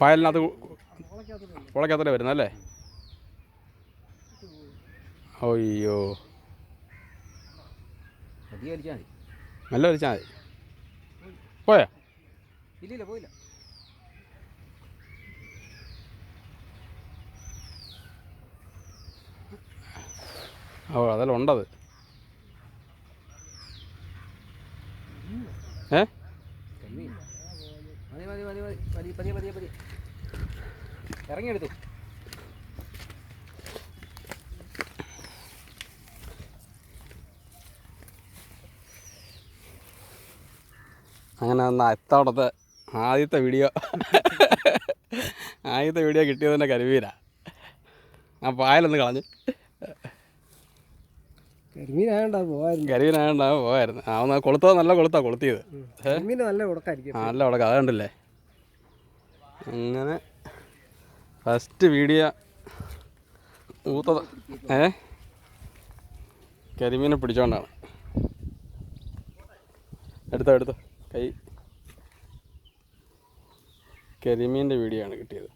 പായലിനകത്ത് പുളക്കകത്തല്ലേ വരുന്നല്ലേ? അയ്യോ, നല്ല വലിച്ചാൽ മതി. പോയാ? ഇല്ല, പോയില്ല. ഓ, അതെല്ലാം ഉണ്ടത്. മതി. ഇറങ്ങിയെടുത്തു. അങ്ങനെ എത്തവിടത്തെ ആദ്യത്തെ വീഡിയോ കിട്ടിയത് തന്നെ കരിമീനാ. ആ പായലൊന്ന് കളഞ്ഞ്. കരിമീനായോണ്ടാ പോയായിരുന്നു. ആ കൊളുത്തത് നല്ല കൊളുത്തിയത്. നല്ല ഉടക്കം, അത് കണ്ടില്ലേ? അങ്ങനെ ഫസ്റ്റ് വീഡിയോ ഊത്തത് കരിമീനെ പിടിച്ചോണ്ടാണ്. എടുത്തോ കൈ. കരിമീൻ്റെ വീഡിയോ ആണ് കിട്ടിയത്.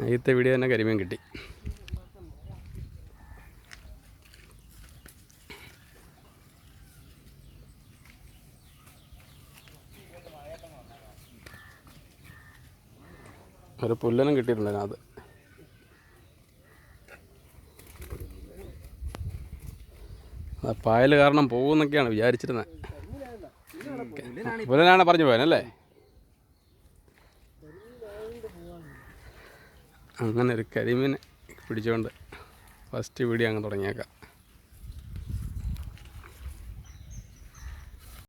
ആദ്യത്തെ വീഡിയോ തന്നെ കരിമീൻ കിട്ടി. ഒരു പുല്ലനും കിട്ടിയിട്ടുണ്ട് അതിനകത്ത്. പായൽ കാരണം പോകുമെന്നൊക്കെയാണ് വിചാരിച്ചിരുന്നത്. പുല്ലനാണ് പറഞ്ഞു പോയനല്ലേ? അങ്ങനെ ഒരു കരിമീനെ പിടിച്ചുകൊണ്ട് ഫസ്റ്റ് വീഡിയോ അങ്ങ് തുടങ്ങിയേക്കാം.